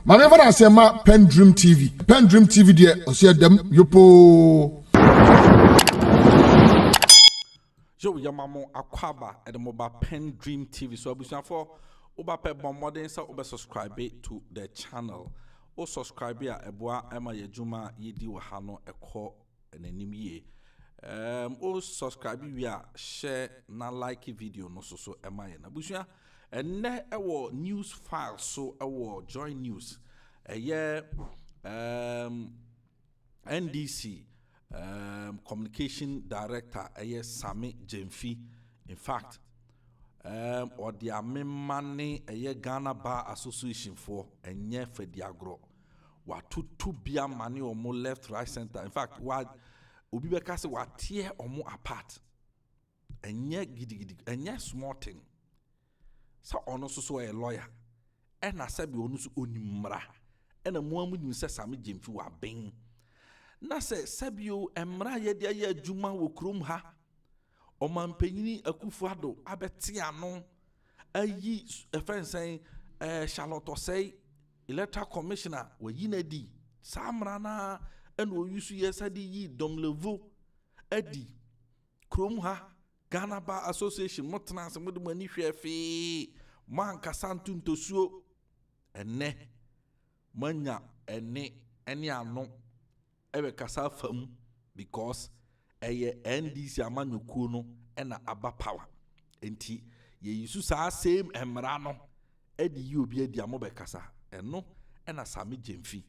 My never I say ma PENDREAM TV. PENDREAM TV there. I see them yopo. Yo, Yamamo Aquaba at the mobile PENDREAM TV. So I for Oba pe modern so oba subscribe to the channel. O subscribe ya eboa ema yejuma yedi wahano eko enenimye. O subscribe ya share na like video no so ema ye na busua enne ewo news file so ewo join news NDC communication director Sammy Gyamfi. In fact or the money Ghana Bar Association for enye fediagro what to be a money or more left right center. In fact what Obi Beka say what tear or more apart enye gidi enye small thing. So ono so a lawyer and I said be onu so onimra and a mo amu say Sammy Gyamfi wa ben na say sabio emra ye dia ye adwuma wo krom ha Omampanyini Akufo-Addo abeti ano ayi efen say Charlotte say electoral commissioner we yinadi samra na and we use yesadi yi domlevo edi krom ha Ghana Bar Association motena se mode mani hwefe man kasantu ntosuo enne manya ene ano ebe kasa fam because NDC amanyuku no ena aba power enti ye yisu sa same emra no edi yi obi edi amobe kasa eno ena Sammy Gyamfi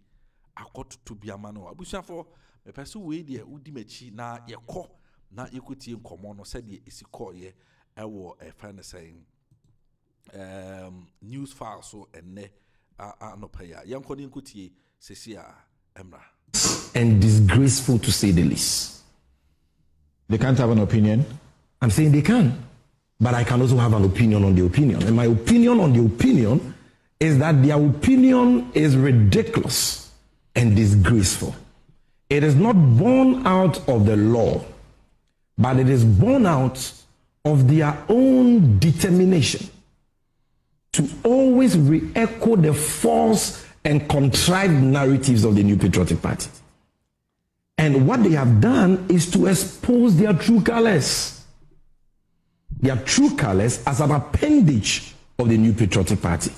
akotutu biama no abusuafo mepeso we de udi machi na yekọ na yekutie nkomo no se de esiko ye ewo friend saying news file so enne anopaya yanko ni nkutie sesia emra and disgraceful to say the least. They can't have an opinion? I'm saying they can, but I can also have an opinion on the opinion. And my opinion on the opinion is that their opinion is ridiculous and disgraceful. It is not born out of the law, but it is born out of their own determination to always re-echo the false and contrived narratives of the New Patriotic Party. And what they have done is to expose their true colors. Their true colors as an appendage of the New Patriotic Party.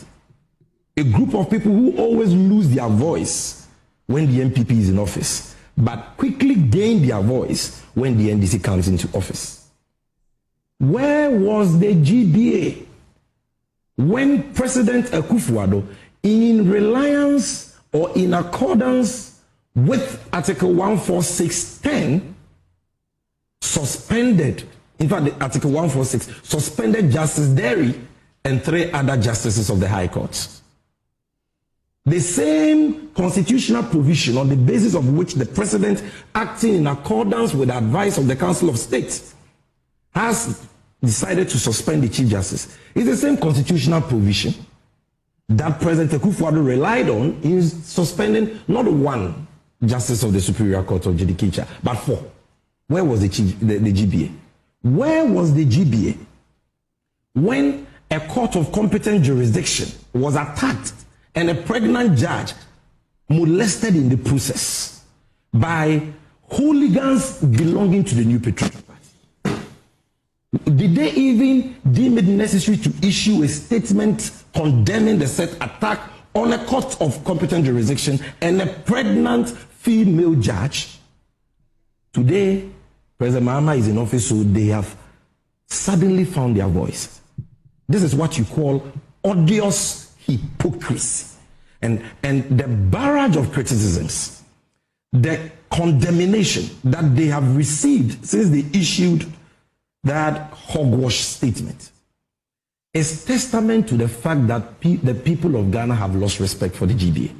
A group of people who always lose their voice when the MPP is in office, but quickly gain their voice when the NDC comes into office. Where was the GBA when President Akufo-Addo, in reliance or in accordance with Article 146(10), suspended, in fact, the Article 146 suspended Justice Derry and 3 other justices of the High Court. The same constitutional provision on the basis of which the President, acting in accordance with the advice of the Council of State, has decided to suspend the Chief Justice is the same constitutional provision that President Akufo-Addo relied on in suspending not one Justice of the Superior Court of Judicature, but 4. Where was the GBA? Where was the GBA when a court of competent jurisdiction was attacked and a pregnant judge molested in the process by hooligans belonging to the New Patriotic Party? Did they even deem it necessary to issue a statement condemning the said attack on a court of competent jurisdiction and a pregnant female judge? Today, President Mahama is in office, so they have suddenly found their voice. This is what you call odious hypocrisy. And the barrage of criticisms, the condemnation that they have received since they issued that hogwash statement is testament to the fact that the people of Ghana have lost respect for the GBA.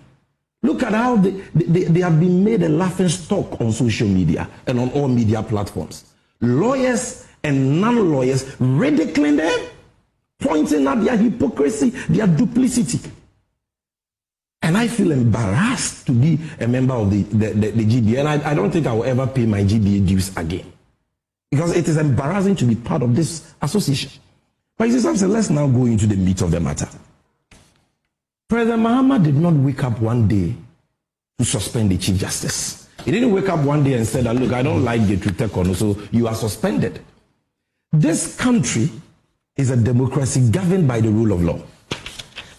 Look at how they have been made a laughing stock on social media and on all media platforms. Lawyers and non-lawyers ridiculing them, pointing at their hypocrisy, their duplicity. And I feel embarrassed to be a member of the GBA, and I don't think I will ever pay my GBA dues again. Because it is embarrassing to be part of this association. But you see, let's now go into the meat of the matter. President Mahama did not wake up one day to suspend the Chief Justice. He didn't wake up one day and said, look, I don't like the Tritekono, so you are suspended. This country is a democracy governed by the rule of law.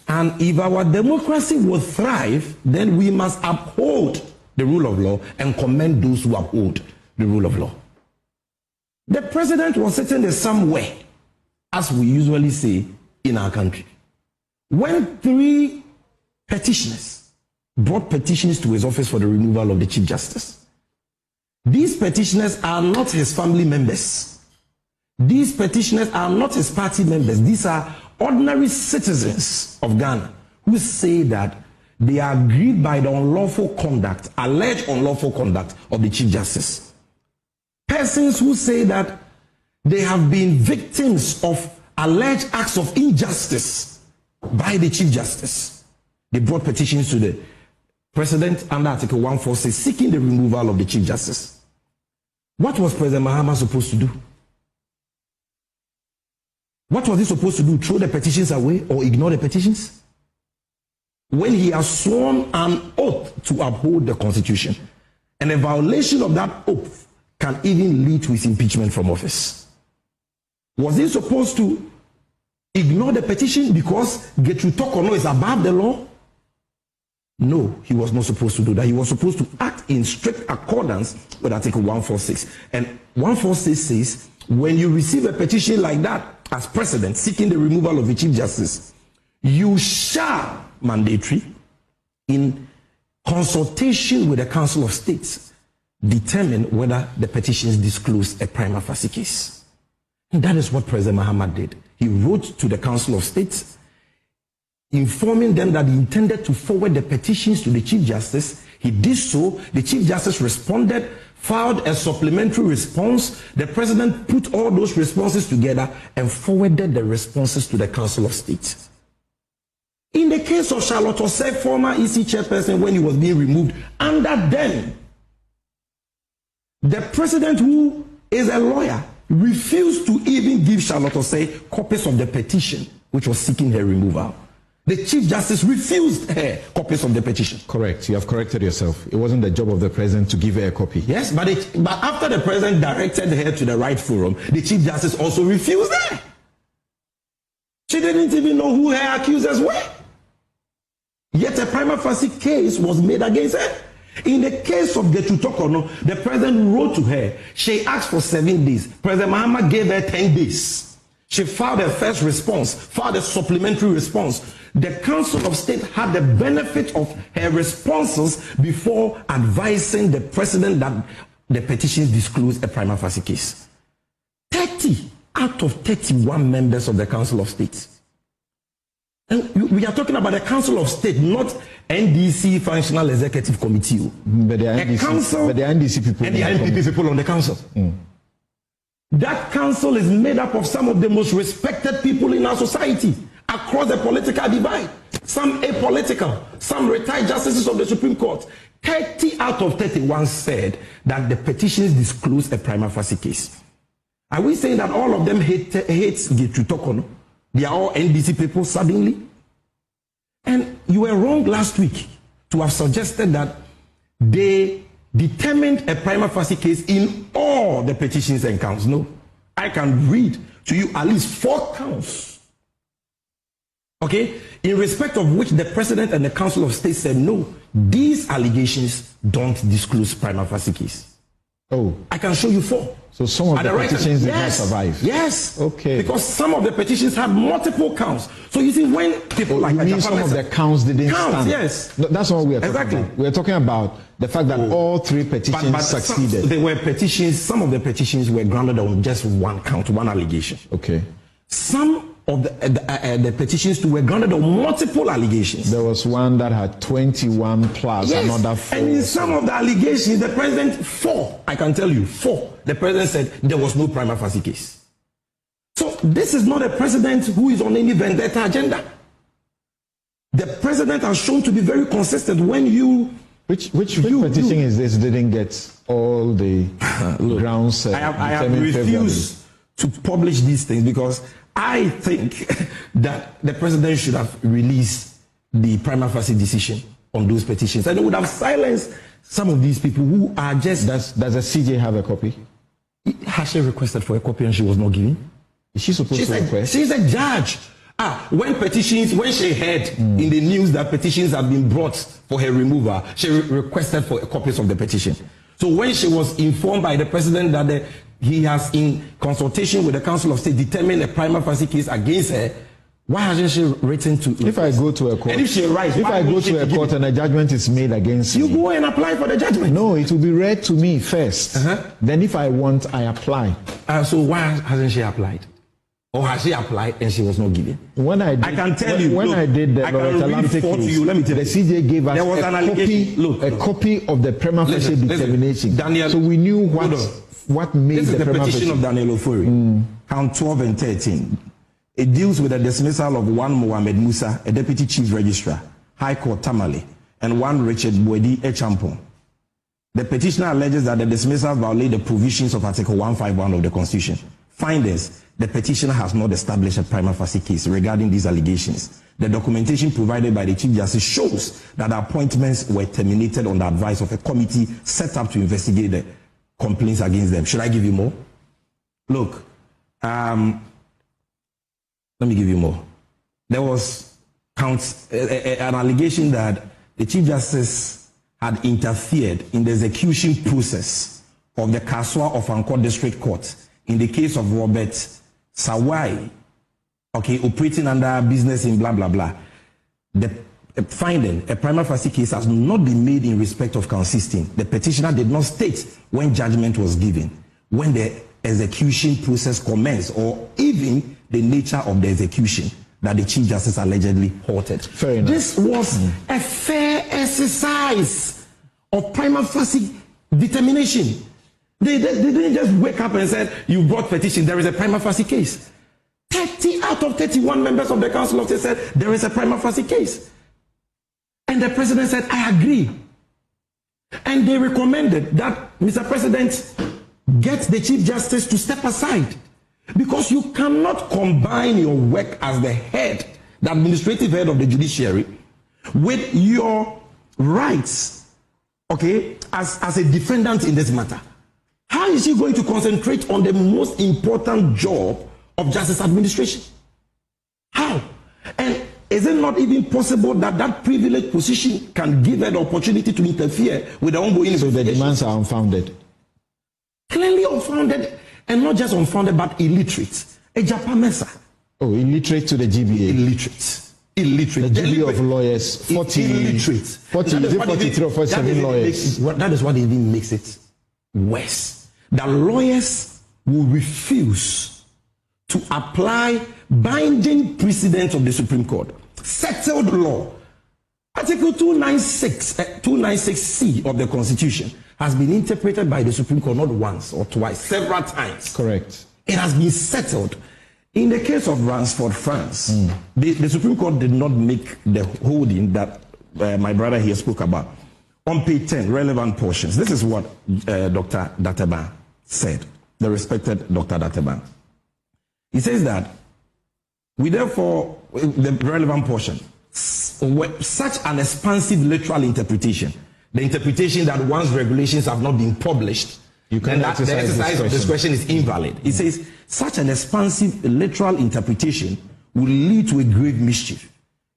And if our democracy will thrive, then we must uphold the rule of law and commend those who uphold the rule of law. The president was sitting there somewhere, as we usually say in our country, when 3 petitioners brought petitions to his office for the removal of the Chief Justice. These petitioners are not his family members. These petitioners are not his party members. These are ordinary citizens of Ghana who say that they are aggrieved by the unlawful conduct, alleged unlawful conduct of the Chief Justice. Persons who say that they have been victims of alleged acts of injustice by the Chief Justice. They brought petitions to the President under Article 146 seeking the removal of the Chief Justice. What was President Mahama supposed to do? What was he supposed to do? Throw the petitions away or ignore the petitions? When he has sworn an oath to uphold the Constitution, and a violation of that oath can even lead to his impeachment from office. Was he supposed to ignore the petition because Gertrude Tokono is above the law? No, he was not supposed to do that. He was supposed to act in strict accordance with Article 146. And 146 says, when you receive a petition like that as president seeking the removal of the Chief Justice, you shall mandatory in consultation with the Council of States determine whether the petitions disclose a prima facie case. And that is what President Mahama did. He wrote to the Council of States informing them that he intended to forward the petitions to the Chief Justice. He did so. The Chief Justice responded, filed a supplementary response. The President put all those responses together and forwarded the responses to the Council of State. In the case of Charlotte Osei, former EC chairperson, when he was being removed, under them, the President, who is a lawyer, refused to even give Charlotte Osei copies of the petition which was seeking her removal. The Chief Justice refused her copies of the petition. Correct. You have corrected yourself. It wasn't the job of the president to give her a copy. Yes, but after the president directed her to the right forum, the Chief Justice also refused her. She didn't even know who her accusers were. Yet a prima facie case was made against her. In the case of Gertrude Tokono, the president wrote to her. She asked for 7 days. President Mahama gave her 10 days. She filed her first response, filed a supplementary response. The Council of State had the benefit of her responses before advising the president that the petitions disclose a prima facie case. 30 out of 31 members of the Council of State. And we are talking about the Council of State, not NDC Functional Executive Committee. But the NDC people and the NPP people on the council. That council is made up of some of the most respected people in our society across the political divide. Some apolitical, some retired justices of the Supreme Court. 30 out of 31 said that the petitions disclose a prima facie case. Are we saying that all of them hate Gertrude Tokono? They are all NDC people suddenly? And you were wrong last week to have suggested that they determined a prima facie case in all the petitions and counts. No, I can read to you at least 4 counts, okay, in respect of which the president and the Council of State said no, these allegations don't disclose prima facie case. Oh, I can show you 4. So some of the petitions did not survive. Yes. Okay. Because some of the petitions had multiple counts. So you see, when people like some of the counts didn't stand. Yes. No, that's what we are talking about. We are talking about the fact that all 3 petitions succeeded. There were petitions. Some of the petitions were grounded on just 1 count, 1 allegation. Okay. Some of the petitions too were grounded on multiple allegations. There was one that had 21 plus another 4. And in some of the allegations, the president 4. I can tell you 4. The president said there was no prima facie case. So this is not a president who is on any vendetta agenda. The president has shown to be very consistent. When you which petition is this didn't get all the grounds? I have refused to publish these things because I think that the president should have released the prima facie decision on those petitions, and it would have silenced some of these people who are just. Does the CJ have a copy? Has she requested for a copy and she was not given? Is she supposed to request? She's a judge. When she heard in the news that petitions have been brought for her removal, she requested for copies of the petition. So when she was informed by the president that he has, in consultation with the Council of State, determined a prima facie case against her, why hasn't she written to? If I go to a court, and if she writes, if I go to a court and a judgment is made against you me, go and apply for the judgment. No, it will be read to me first. Then if I want, I apply. So why hasn't she applied? Or has she applied and she was not given? When I did, I can tell you. When look, I did the I can read Atlantic for case, you. Let me tell the you. CJ gave us There was an allegation. a copy of the prima facie determination. Daniel, so we knew what made this is the prima petition facie. of Daniel Ofori, count 12 and 13. It deals with the dismissal of one Mohammed Musa, a deputy chief registrar, High Court Tamale, and one Richard Boedi Echampon. The petitioner alleges that the dismissal violated the provisions of Article 151 of the Constitution. Findings: the petitioner has not established a prima facie case regarding these allegations. The documentation provided by the Chief Justice shows that the appointments were terminated on the advice of a committee set up to investigate the complaints against them. Should I give you more? Look, let me give you more. There was an allegation that the Chief Justice had interfered in the execution process of the Kaswa of Anko District Court in the case of Robert Sawai, operating under business in blah, blah, blah. The finding, a prima facie case has not been made in respect of consisting. The petitioner did not state when judgment was given, when the execution process commenced, or even the nature of the execution that the Chief Justice allegedly halted. Fair enough. This was a fair exercise of prima facie determination. They didn't just wake up and said, you brought petition, there is a prima facie case. 30 out of 31 members of the Council of State said there is a prima facie case. And the president said, I agree. And they recommended that, Mr. President, get the Chief Justice to step aside. Because you cannot combine your work as the head, the administrative head of the judiciary, with your rights, as a defendant in this matter. How is he going to concentrate on the most important job of justice administration? How? And is it not even possible that that privileged position can give her the opportunity to interfere with the ongoing So the investigation? demands are unfounded. Clearly unfounded, and not just unfounded, but illiterate. A Japamesa. Oh, illiterate to the GBA. Illiterate. The GBA of lawyers, 40, illiterate. 43 or 47 lawyers. That is what even makes it worse. The lawyers will refuse to apply binding precedents of the Supreme Court. Settled law. Article 296C of the Constitution has been interpreted by the Supreme Court not once or twice, several times. Correct. It has been settled. In the case of Ransford, France, the Supreme Court did not make the holding that my brother here spoke about. On page 10, relevant portions. This is what Dr. Dateban said, the respected Dr. Dateban. He says that we therefore, the relevant portion, such an expansive literal interpretation, the interpretation that once regulations have not been published, the exercise of discretion is invalid. It says such an expansive literal interpretation will lead to a grave mischief.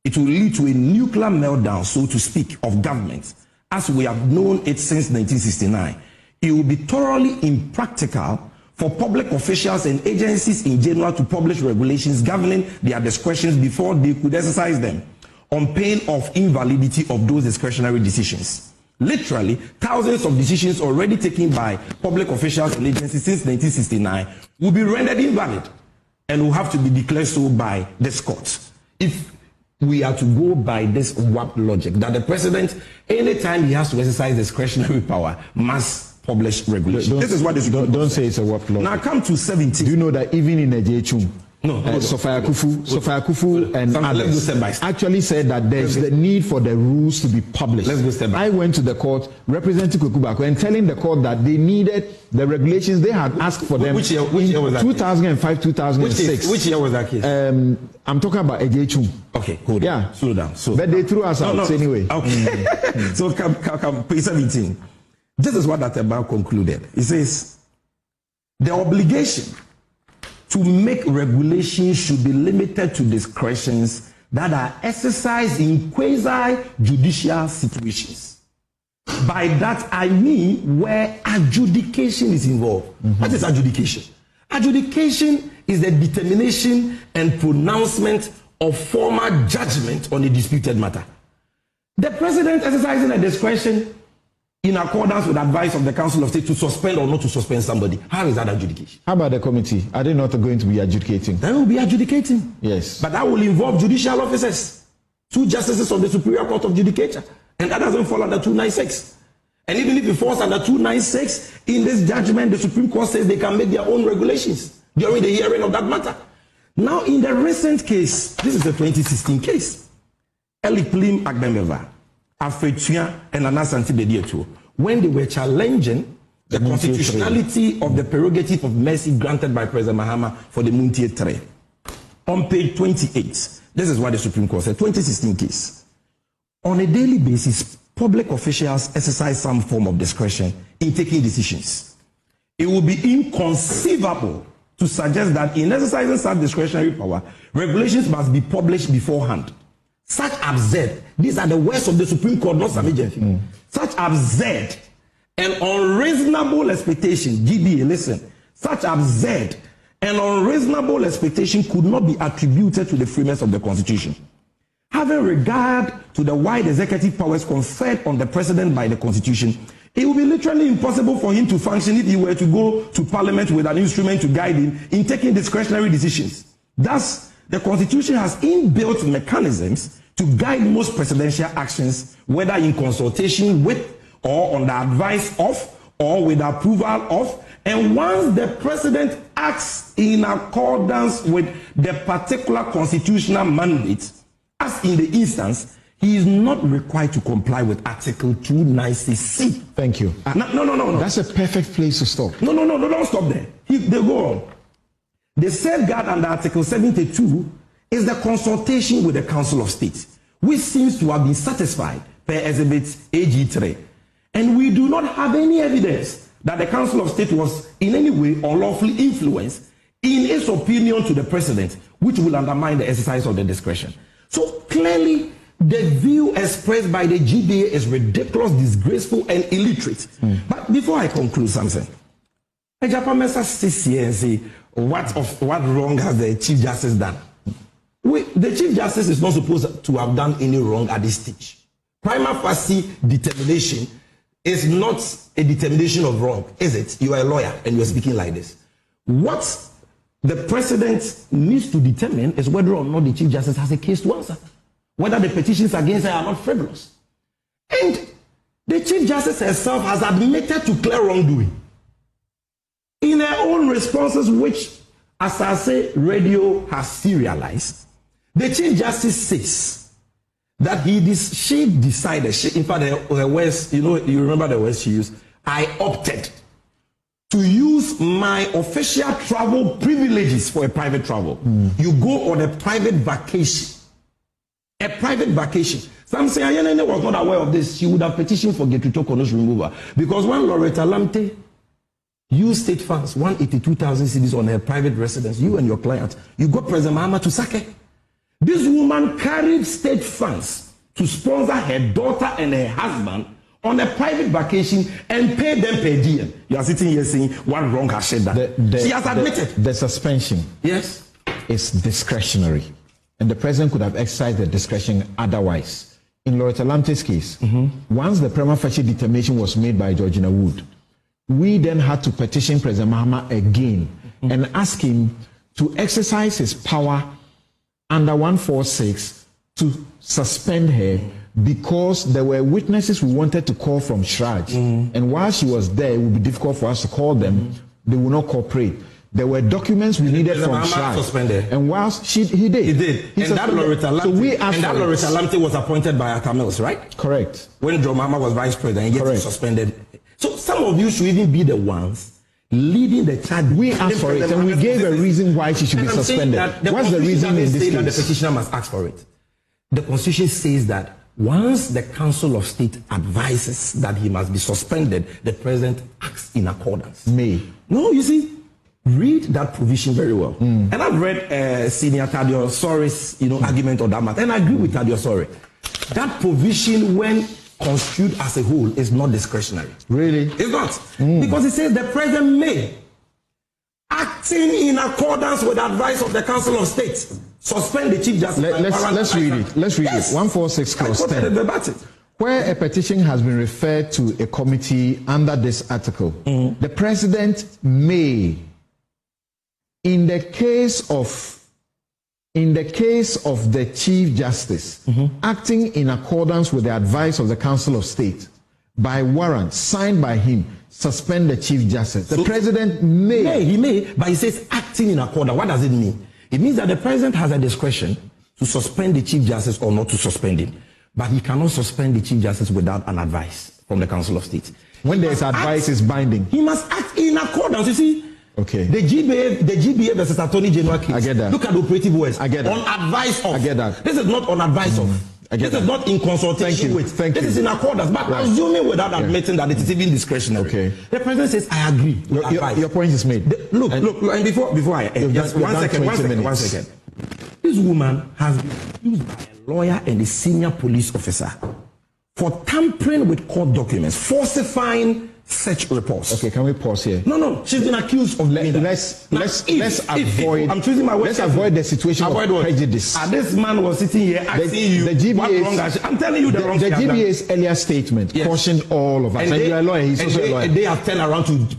It will lead to a nuclear meltdown, so to speak, of governments, as we have known it since 1969. It will be thoroughly impractical for public officials and agencies in general to publish regulations governing their discretions before they could exercise them, on pain of invalidity of those discretionary decisions. Literally, thousands of decisions already taken by public officials and agencies since 1969 will be rendered invalid and will have to be declared so by this court. If we are to go by this warped logic that the president, anytime he has to exercise discretionary power, must publish regulations. This is what this don't say it's a warped logic. Now come to 17. Do you know that even in a JHUM, Sophia Kufu and Let's go step by others step. actually said that there's the need for the rules to be published. Let's go step by I went to the court representing Kwekubako and telling the court that they needed the regulations. They had asked for them which year was that 2005, 2006. Which year was that case? I'm talking about Ejechum. Okay, hold on. Yeah. Slow down. So, But they threw us out anyway. Okay. So, page 17. This is what that about concluded. It says, the obligation to make regulations should be limited to discretions that are exercised in quasi-judicial situations. By that I mean where adjudication is involved. What is adjudication? Adjudication is the determination and pronouncement of formal judgment on a disputed matter. The president exercising a discretion in accordance with advice of the Council of State to suspend or not to suspend somebody. How is that adjudication? How about the committee? Are they not going to be adjudicating? They will be adjudicating. Yes. But that will involve judicial officers, 2 justices of the Superior Court of Judicature, and that doesn't fall under 296. And even if it falls under 296, in this judgment, the Supreme Court says they can make their own regulations during the hearing of that matter. Now, in the recent case, this is the 2016 case, Elikplim Agbemeva, Afetua, and Anasanti Bedietu, when they were challenging the constitutionality of the prerogative of mercy granted by President Mahama for the Muntie 3. On page 28, this is what the Supreme Court said, 2016 case. On a daily basis, public officials exercise some form of discretion in taking decisions. It would be inconceivable to suggest that in exercising such discretionary power, regulations must be published beforehand. Such absurd, these are the words of the Supreme Court, not Sammy Gyamfi. Such absurd and unreasonable expectation, GBA, listen, such absurd and unreasonable expectation could not be attributed to the framers of the Constitution. Having regard to the wide executive powers conferred on the president by the Constitution, it would be literally impossible for him to function if he were to go to Parliament with an instrument to guide him in taking discretionary decisions. Thus, the Constitution has inbuilt mechanisms to guide most presidential actions, whether in consultation with or on the advice of or with approval of. And once the president acts in accordance with the particular constitutional mandate, as in the instance, he is not required to comply with Article 290C. Thank you. No. That's a perfect place to stop. No, don't stop there. They go on. The safeguard under Article 72 is the consultation with the Council of State, which seems to have been satisfied per Exhibit AG3. And we do not have any evidence that the Council of State was in any way unlawfully influenced in its opinion to the president, which will undermine the exercise of the discretion. So clearly, the view expressed by the GBA is ridiculous, disgraceful, and illiterate. But before I conclude something, I just sits here and say, what wrong has the Chief Justice done? The Chief Justice is not supposed to have done any wrong at this stage. Prima facie determination is not a determination of wrong, is it? You are a lawyer and you are speaking like this. What the president needs to determine is whether or not the Chief Justice has a case to answer, whether the petitions against her are not frivolous. And the Chief Justice herself has admitted to clear wrongdoing in her own responses, which, as I say, radio has serialized. The Chief Justice says that she decided, in fact, her words, you remember the words she used, I opted to use my official travel privileges for a private travel. You go on a private vacation. A private vacation. Some say Ayanene was not aware of this. She would have petitioned for Getutokono's removal. Because when Loretta Lamte used state funds, 182,000 cedis on her private residence, you and your client, you got President Mahama to sack her. This woman carried state funds to sponsor her daughter and her husband on a private vacation and pay them per diem. You are sitting here saying, what wrong has she done? She has admitted. The suspension is discretionary. And the president could have exercised the discretion otherwise. In Loretta Lamte's case, once the prima facie determination was made by Georgina Wood, we then had to petition President Mahama again and ask him to exercise his power under 146 to suspend her because there were witnesses we wanted to call from Shraj. And while she was there, it would be difficult for us to call them. They will not cooperate. There were documents we needed from Shai. Suspended. And whilst he did. He did. He and that Loretta Lamte, so we asked and that Loretta Lamte was appointed by Atta Mills, right? Correct. When Joe Mama was vice president, he gets suspended. So some of you should even be the ones leading the charge. We asked for it, and we gave a reason why she should be suspended. What's the reason in this case? That the petitioner must ask for it. The Constitution says that once the Council of State advises that he must be suspended, the president acts in accordance. May. No, you see, read that provision very well. And I've read Senior Tadio Sori's argument on that matter, and I agree with Tadio Sori. That provision, when construed as a whole, is not discretionary. Really? It's not. Because it says the president may, acting in accordance with the advice of the Council of State, suspend the Chief Justice. Let's read it. Let's read it. 146 clause 10. Where a petition has been referred to a committee under this article, the president may, in the case of the Chief Justice, acting in accordance with the advice of the Council of State, by warrant signed by him, suspend the Chief Justice. The president may. He may, but he says acting in accordance. What does it mean? It means that the president has a discretion to suspend the Chief Justice or not to suspend him. But he cannot suspend the Chief Justice without an advice from the Council of State. When there is advice, is binding. He must act in accordance. You see? Okay. The GBA versus Attorney General case. I get that. Look at the operative words. I get that. On advice of. I get that. This is not on advice of. I get this is not in consultation with. Thank you. This is in accordance, but assuming without admitting that it is even discretionary. Okay. The president says, "I agree." Your point is made. Look, and before I end, just one second. This woman has been accused by a lawyer and a senior police officer for tampering with court documents, falsifying search reports. Okay, can we pause here? No, she's been accused of let's avoid. I'm choosing my words. Let's avoid the situation of prejudice. This man was sitting here asking you what wrong. I'm telling you the wrong. The GBA's earlier statement cautioned all of us. And you're a lawyer. He's also a lawyer. They have turned around to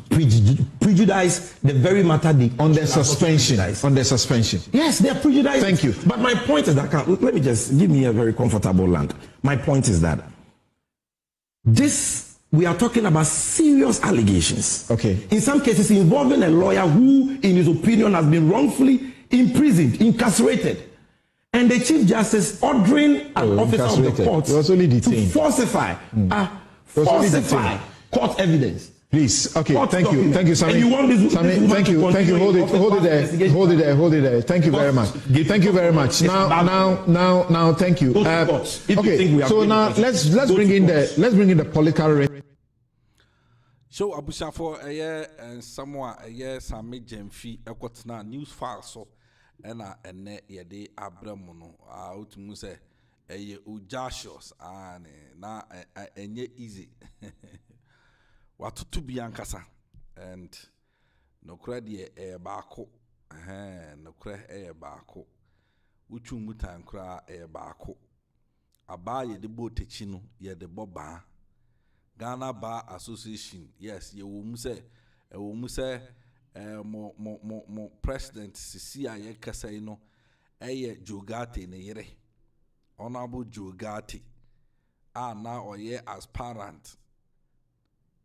prejudice the very matter on the suspension. On the suspension. Yes, they are prejudiced. Thank you. But my point is that let me just give me a very comfortable land. My point is that we are talking about serious allegations. Okay. In some cases involving a lawyer who, in his opinion, has been wrongfully imprisoned, incarcerated. And the Chief Justice ordering an officer of the court to falsify court evidence. Please, okay, thank you, Sammy. And you want this, Sammy, thank you. Hold it there. Thank you very much. Thank you very much. Now, thank you. Okay, so now let's bring in the political. So Abusa for and someone Sammy Gyamfi ekotena news file so na ene yede abramuno otumu se ujashos na enye easy watutu bi ankasa and nokra de baako nokra baako utu mutan kra baako aba yede botechi no yede boba Ghana Bar Association, yes, you will say, mo president CCI kasa no, Jogate ne yere, Honorable Jogate, now or aspirant,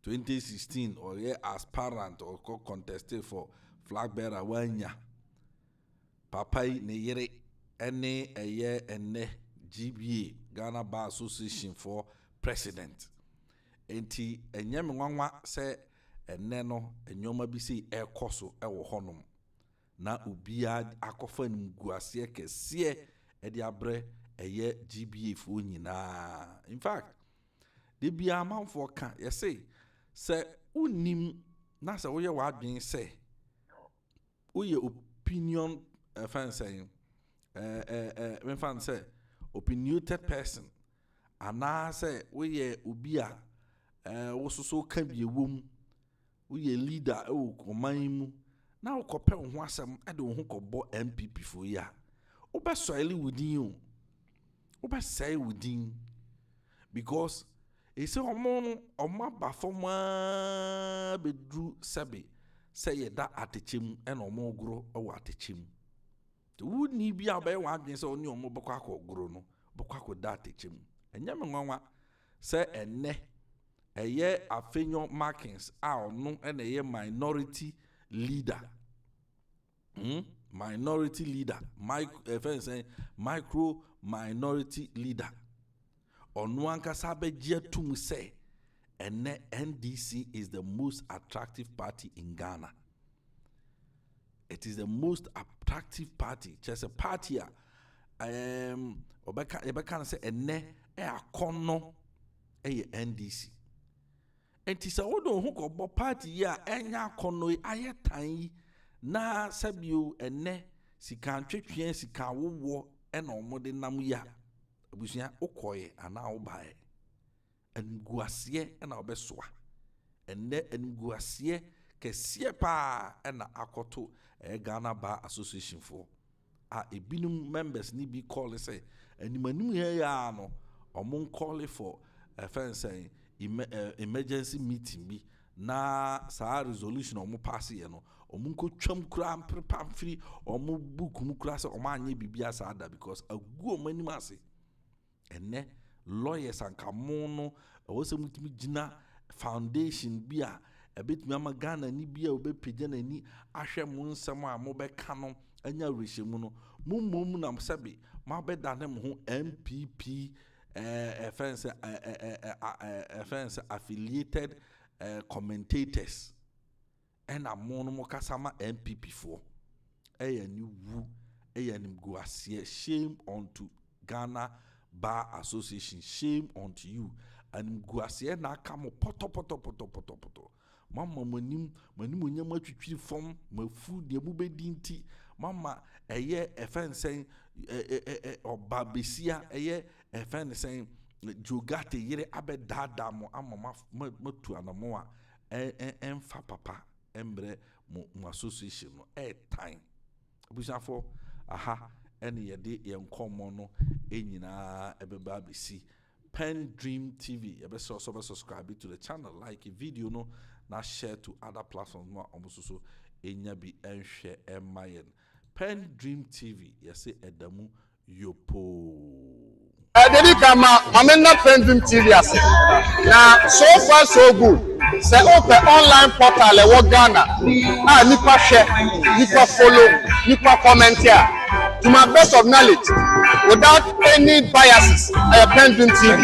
2016 or aspirant or contested for flag bearer wanya, Papai ne yere, ene ene GBA, Ghana Bar Association for president. Enti enyem nwanwa se enne no enyoma bi se ekoso ewo honom na obia akofa nimguase kese e de abre eye GBA fo nyina. In fact de bia amanfo ka yese se unim na se wo ye wadwen se wo ye opinion fansay me fan say opinionated person ana se wo ye obia wososo ka biewom wo ye leader o koman mu na wo kopɛ ho asɛm ade wo ho kɔbɔ MPP fo ya wo bɛ soile wudin o wo bɛ say wudin because ese omo ba foma bedru sebe say ye da atechem ɛna omo gro ɛwɔ atechem to wo ni bia bɛ wa adwen sɛ oni omo bɛkɔ akɔgro no bɛkɔ akɔda atechem enya me nwanwa sɛ enne eye afenyo markings a ono ene ye minority leader minority leader, micro minority leader. Ono ankasa abegye tum say ene NDC is the most attractive party in Ghana. It is the most attractive party. Just a party obeka say ene akono NDC. Enti sa wodo hu ko bo party ya enya akono aye tan na sabio ene sika ntwetwe sika wowo ena omode nam ya abusia okoye ana obae enguasie ena obesoa ene enguasie kesie pa ena akoto Ghana Bar Association for ebinum members ni bi call say animanim ya no omon call for saying emergency meeting bi na sa resolution omo pass ye no omo ko twam kura prepam free omo book mu kura se omo anye bibia sa ada because agu omo anim ase ene lawyers ankamo no wo se mutimi gina foundation bi a ebetumi ama Ghana ni bi a obepagya na ni ahwe mu nsem a mo beka no anya rehemu no mummum na msabe ma beda na ho MPP affiliated commentators and a mono kasama MPP for a new woo a nimguasie. Shame unto Ghana Bar Association, shame unto you. And guasie na kamo poto mama manim nyama twitwi form ma food de mu bedinti mama eye efen sen obabesia eye efen sen jogate yire abedada mo amama matu anamo a emfa papa embre mo association no time abusafo aha ene yede yenkomo no enyina ebeba besi PENDREAM TV. You better also subscribe to the channel, like a video, no, now share to other platforms. No, almost so enya bi enhwe emayen. PENDREAM TV. You say edamu yopo. Dedi kama mamena PENDREAM TV ase. Na so far so good. Say open online portal e wo Ghana. Nipa share, nipa follow, nipa comment here. To my best of knowledge, without any biases, PENDREAM TV.